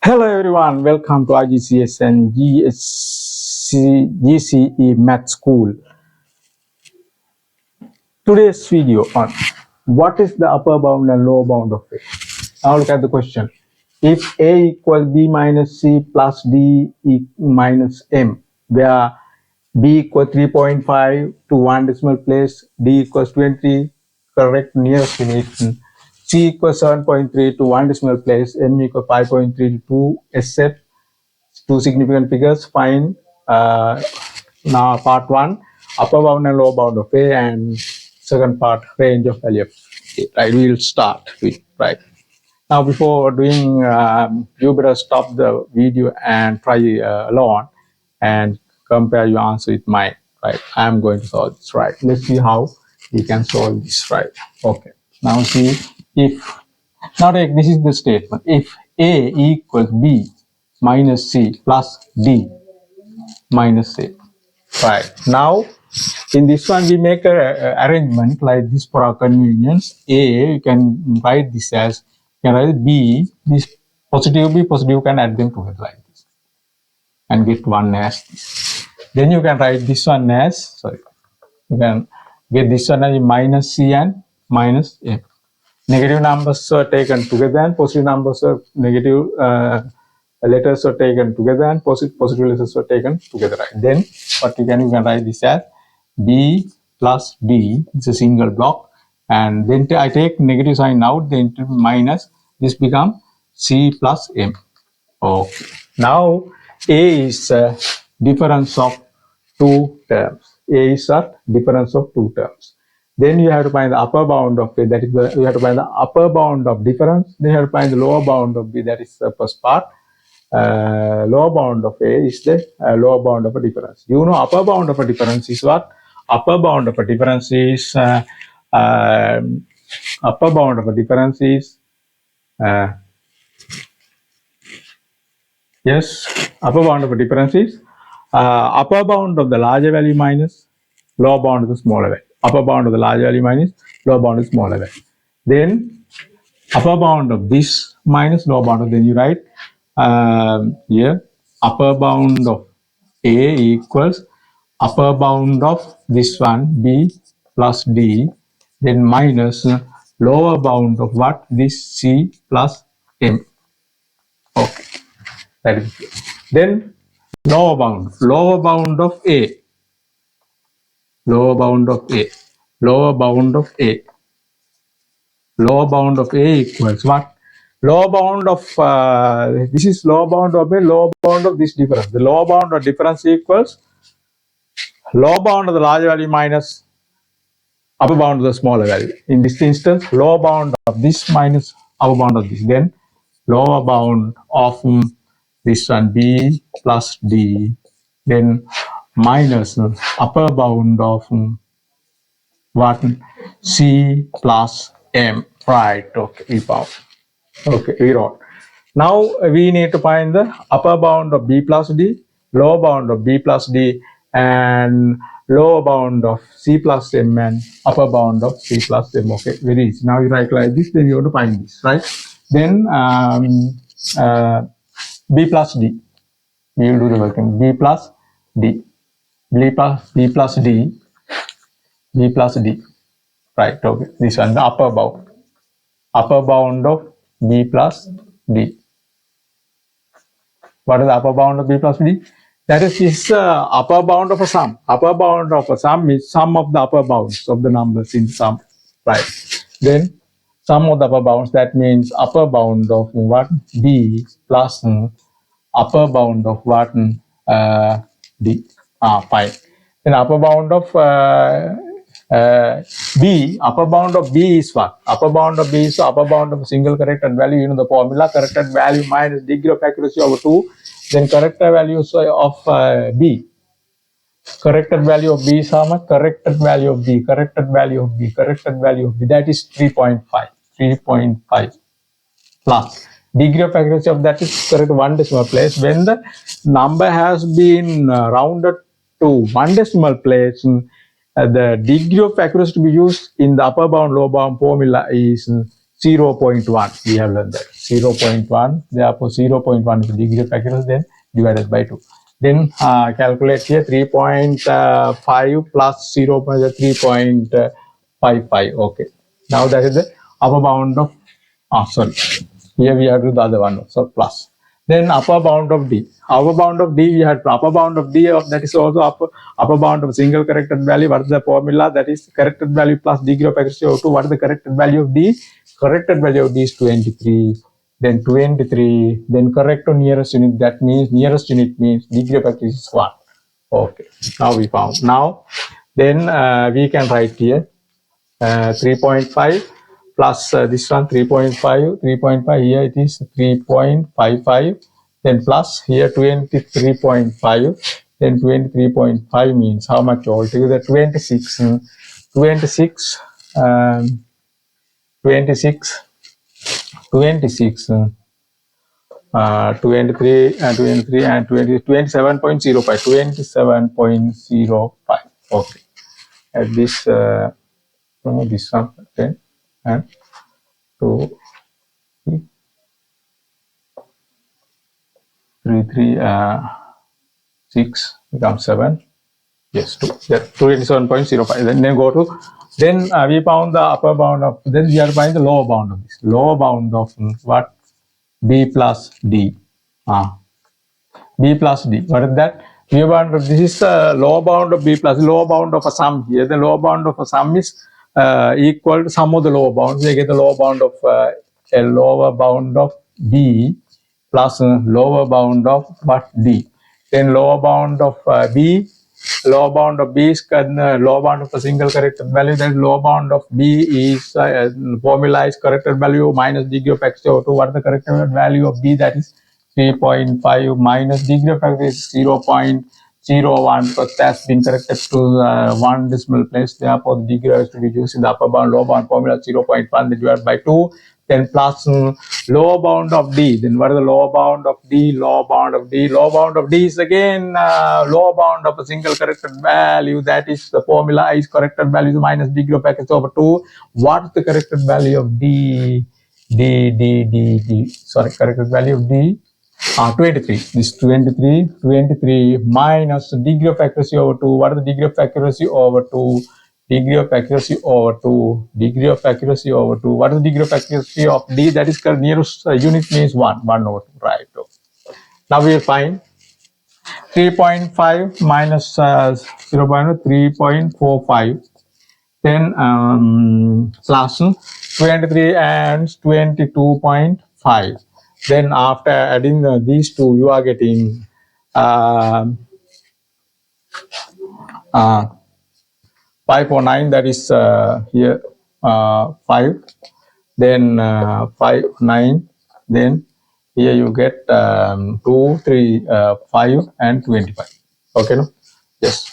Hello everyone, welcome to IGCSE and GCSE Maths School. Today's video on what is the upper bound and lower bound of A. Now look at the question. If A equals B minus C plus D minus M, where B equals 3.5 to 1 decimal place, D equals 20, correct nearest limit, C equals 7.3 to 1 decimal place, M equals 5.3 to 2, except two significant figures. Find now part 1 upper bound and lower bound of A, and second part range of value of A. Right, we will start with right now. Before doing, you better stop the video and try alone and compare your answer with mine. Right, I am going to solve this. Right, let's see how we can solve this. Right, okay. Now see, if now this is the statement: if A equals B minus C plus D minus A. Right, now in this one we make a arrangement like this for our convenience. A, you can write this as, you can write B, this positive B positive, can add them together like this and get one as this. Then you can write this one as, you can get this one as minus C and minus A. Negative numbers are taken together and positive numbers are negative letters are taken together and positive letters are taken together. Right? Then what you can write this as B plus D. It's a single block, and then I take negative sign out, then minus, this become C plus M. Okay. Now A is a difference of two terms. A is a difference of two terms. Then you have to find the upper bound of A, that is you have to find the upper bound of difference. Then you have to find the lower bound of B, that is the first part. Lower bound of A is the lower bound of a difference. You know, upper bound of a difference is what? Upper bound of a difference is upper bound of a difference is upper bound of a difference is upper bound of the larger value minus lower bound of the smaller value. Upper bound of the larger value minus lower bound of the smaller value. Then upper bound of this minus lower bound of, then you write here upper bound of A equals upper bound of this one B plus D, then minus lower bound of what? This C plus M. Okay, that is it. Then lower bound of A, lower bound of A, lower bound of A, lower bound of A equals what? Lower bound of this is lower bound of A, lower bound of this difference. The lower bound of difference equals lower bound of the larger value minus upper bound of the smaller value. In this instance, lower bound of this minus upper bound of this. Then lower bound of this one B plus D, then minus upper bound of what? C plus M. Right, okay, we found. Okay, we wrote. Now we need to find the upper bound of B plus D, lower bound of B plus D, and lower bound of C plus M, and upper bound of C plus M. Okay, very easy. Now you write like this, then you have to find this, right? Then B plus D. We will do the working. B plus D. B plus D. B plus D. Right, okay. This one, the upper bound. Upper bound of B plus D. What is the upper bound of B plus D? That is upper bound of a sum. Upper bound of a sum is sum of the upper bounds of the numbers in sum. Right. Then sum of the upper bounds, that means upper bound of what? B plus upper bound of what? D. Fine. Then upper bound of B, upper bound of B is what? Upper bound of B is upper bound of a single corrected value. You know the formula: corrected value minus degree of accuracy over 2. Then corrected values of B. Corrected value of B is how much? Corrected value of B. Corrected value of B. Corrected value of B. That is 3.5. 3.5 plus degree of accuracy of that is correct 1 decimal place. When the number has been rounded to 1 decimal place, the degree of accuracy to be used in the upper bound lower bound formula is 0.1. We have learned that 0.1. Therefore, 0.1 is the degree of accuracy, then divided by 2. Then calculate here 3.5 plus 3.55. Okay. Now that is the upper bound of, sorry. Here we have to do the other one, so plus. Then upper bound of D. Upper bound of D, we had upper bound of D, that is also upper bound of single corrected value. What is the formula? That is corrected value plus degree of accuracy of 2. What is the corrected value of D? Corrected value of D is 23. Then 23. Then correct to nearest unit. That means nearest unit means degree of accuracy is 1. Okay. Now we found. Now, then we can write here 3.5 plus this one 3.5. 3.5 here it is 3.55. Then plus here 23.5. Then 23.5 means how much altogether? 26. 26. 26. 26. 23 and 23 and 20, 27.05. 27.05. Okay. At this this one 10 and 2 3 3 6 becomes 7. Yes, 2. Yeah, 27.05. Then go to, then we found the upper bound of, then we are finding the lower bound of this. Lower bound of what? B plus D. B plus D. What is that? We want, this is the lower bound of B plus, lower bound of a sum here. The lower bound of a sum is equal to sum of the lower bounds. We get the lower bound of a lower bound of B plus lower bound of what? D. Then lower bound of B. Lower bound of B is lower bound of a single corrected value. Then lower bound of B is formula is corrected value minus degree of accuracy over 2. What is the corrected value of B? That is 3.5 minus degree of accuracy is 0.01, because that's been corrected to 1 decimal place. Therefore, the degree has to be used in the upper bound, lower bound formula 0.1 divided by 2. Then plus lower bound of D. Then what is the lower bound of D? Lower bound of D. Lower bound of D is again lower bound of a single corrected value. That is the formula is corrected value minus degree of accuracy over 2. What is the corrected value of D? Sorry, corrected value of D. 23. This 23 minus degree of accuracy over 2. What is the degree of accuracy over 2? Degree of accuracy over 2. Degree of accuracy over 2. What is the degree of accuracy of D? That is nearest unit means 1. 1 over 2. Right. Now we will find 3.5 minus 3.45. Then plus 23 and 22.5. Then after adding these two, you are getting 549. That is here 5. Then 5 9. Then here you get 2 3 5 and 25. Okay, no? Yes,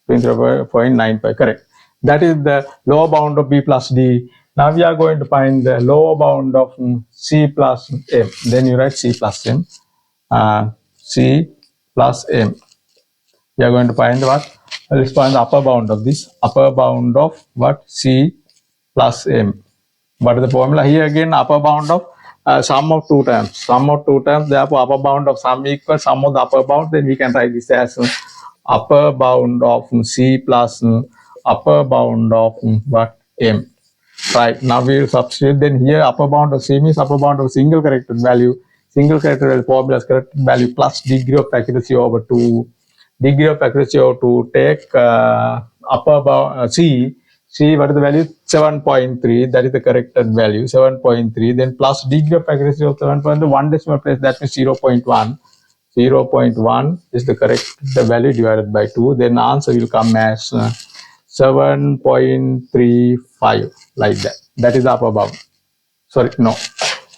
25.95. Correct. That is the lower bound of B plus D. Now we are going to find the lower bound of C plus M. Then you write C plus M. C plus M. We are going to find what? Let's find the upper bound of this. Upper bound of what? C plus M. What is the formula? Here again, upper bound of sum of 2 terms. Sum of 2 terms. Therefore, upper bound of sum equals sum of the upper bound. Then we can write this as upper bound of C plus upper bound of what? M. Right. Now we will substitute. Then here upper bound of C means upper bound of single corrected value. Single corrected value formula is corrected value plus degree of accuracy over 2. Degree of accuracy over 2. Take upper bound C. C, what is the value? 7.3. That is the corrected value. 7.3. Then plus degree of accuracy of 7.3. 1 decimal place. That means 0.1. 0.1 is the correct value divided by 2. Then answer will come as 7.35, like that. That is the upper bound. Sorry, no,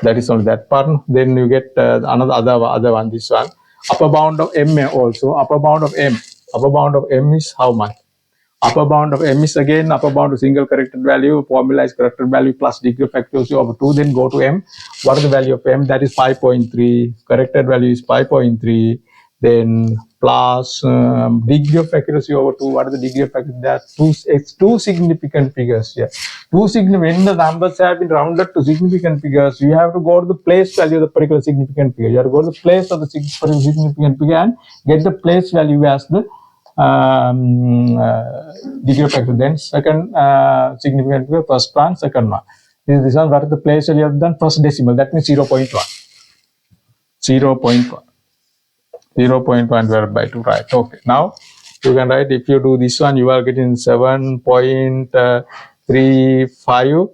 that is only that part. Then you get another other one. This one, upper bound of M also. Upper bound of M. Upper bound of M is how much? Upper bound of M is again upper bound of single corrected value. Formula is corrected value plus degree of accuracy over 2. Then go to M. What is the value of M? That is 5.3. Corrected value is 5.3. then plus degree of accuracy over 2. What is the degree of accuracy? There are two significant figures here. When the numbers have been rounded to significant figures, you have to go to the place value of the particular significant figure. You have to go to the place of the particular significant figure and get the place value as the degree of accuracy. Then second significant figure, first one, second one. This one, what is the place value of done? First decimal, that means 0.1. 0.1. 0.1 divided by 2, right? Okay. Now you can write, if you do this one, you are getting 7.35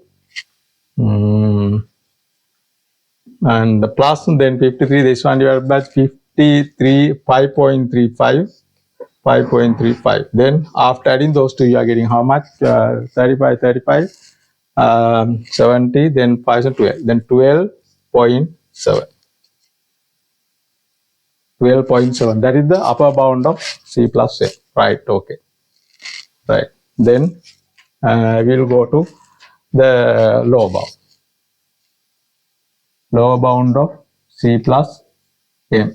and the plus, then 53. This one divided by 53, 5.35. 5.35. Then after adding those two, you are getting how much? 35, 70, then 5 and 12, then 12.7. 12.7. That is the upper bound of C plus A. Right. Okay. Right. Then we'll go to the lower bound. Lower bound of C plus M.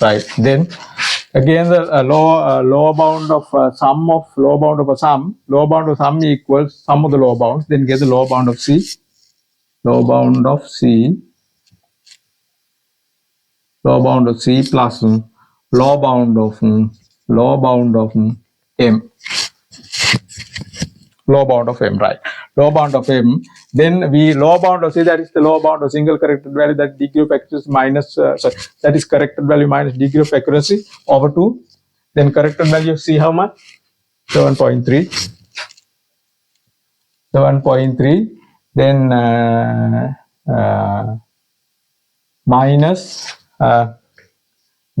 Right. Then again the lower bound of sum of lower bound of a sum. Lower bound of sum equals sum of the lower bounds. Then get the lower bound of C. Lower bound of C. Lower bound of C plus lower bound of M. Lower bound of M, right? Lower bound of M. Then we lower bound of C, that is the lower bound of single corrected value, that degree of accuracy minus that is corrected value minus degree of accuracy over 2. Then corrected value of C how much? 7.3. 7.3. Then minus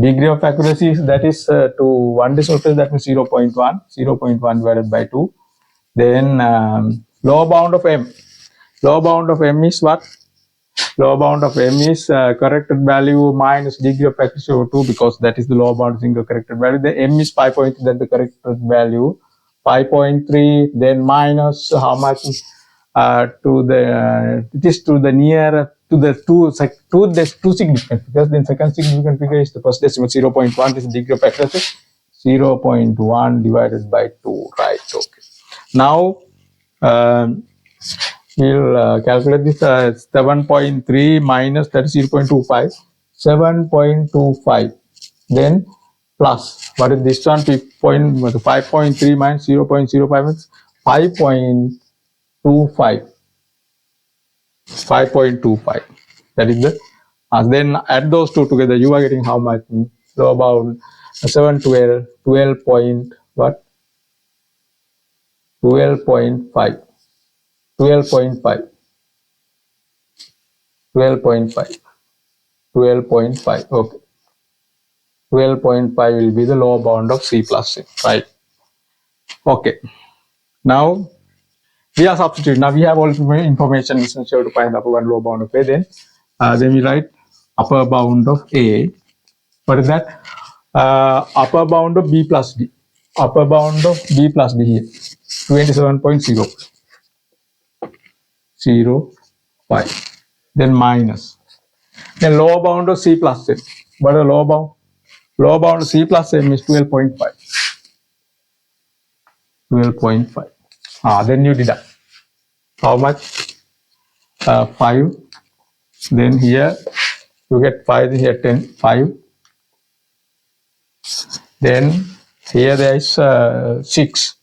degree of accuracy, that is to 1 decimal place, that means 0.1. 0.1 divided by 2. Then lower bound of M. Lower bound of M is what? Lower bound of M is corrected value minus degree of accuracy over 2, because that is the lower bound of single corrected value. The M is 5.3, then the corrected value 5.3, then minus how much to the it is to the near to the two significant figures. Then second significant figure is the first decimal 0.1. This is degree of accuracy 0.1 divided by 2, right? Okay. Now we'll calculate this 7.3 minus that is 0.25. 7.25. Then plus what is this one? 5.3 minus 0.05 is 5.25. 5.25. That is the then add those two together, you are getting how much? So about 7, 12, 12 point what? 12.5. 12.5. 12.5. 12.5. Okay. 12.5 will be the lower bound of C plus M, right? Okay. Now we are substituting. Now we have all information essential to find the upper and lower bound of A. Then we write upper bound of A. What is that? Upper bound of B plus D. Upper bound of B plus D here. 27.0. 0.5. Then minus. Then lower bound of C plus M. What is the lower bound? Lower bound of C plus M is 12.5. 12.5. Then you deduct. How much? 5. Then here you get 5. Then here 10. 5. Then here there is 6.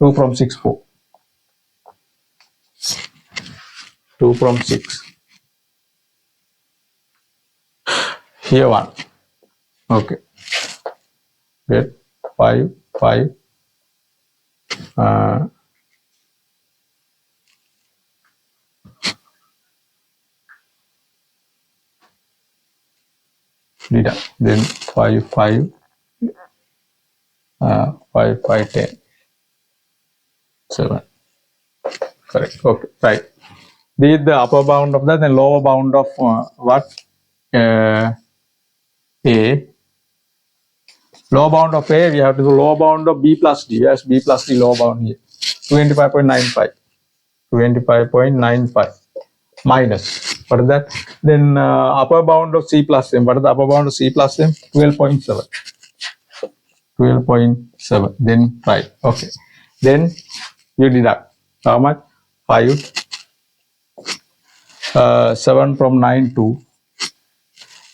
2 from 6, 4. 2 from 6. Here 1. Okay. Get 5, 5. Deduct. Then 5, 5. 5, 5, 10. 7. Correct. Okay. Right. This is the upper bound of that, and lower bound of what? A. Lower bound of A, we have to do lower bound of B plus D. Yes, B plus D lower bound here. 25.95. 25.95 minus. What is that? Then upper bound of C plus M. What is the upper bound of C plus M? 12.7. 12.7. Then right. Okay. Then you deduct how much? 5. 7 from 9 2.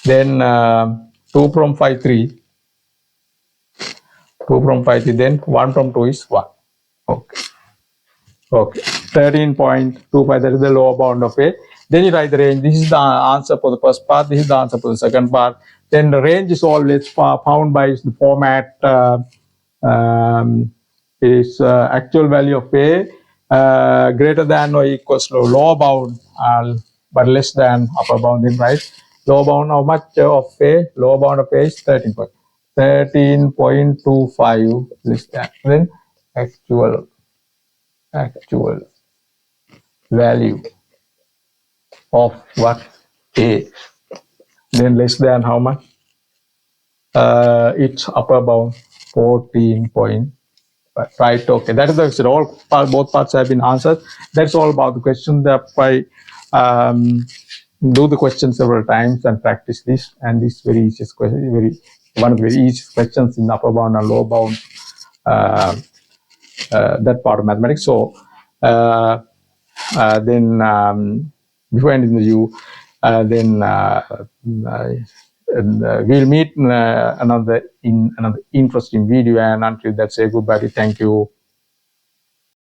Then 2 from 5 3. 2 from 5 3. Then 1 from 2 is 1. Okay. Okay. 13.25. That is the lower bound of A. Then you write the range. This is the answer for the first part. This is the answer for the second part. Then the range is always found by the format. Is actual value of A greater than or equals to lower bound, but less than upper bound. Then right, lower bound how much of A? Lower bound of A is 13.25 less than. Then actual value of what? A. Then less than how much? Its upper bound 14. Right. Okay. That is the question. Both parts have been answered. That's all about the question. That I do the question several times and practice this. And this very easiest question, one of the very easiest questions in upper bound and lower bound. That part of mathematics. So then before ending the review, then we'll meet another interesting video. And until that, say goodbye. Thank you.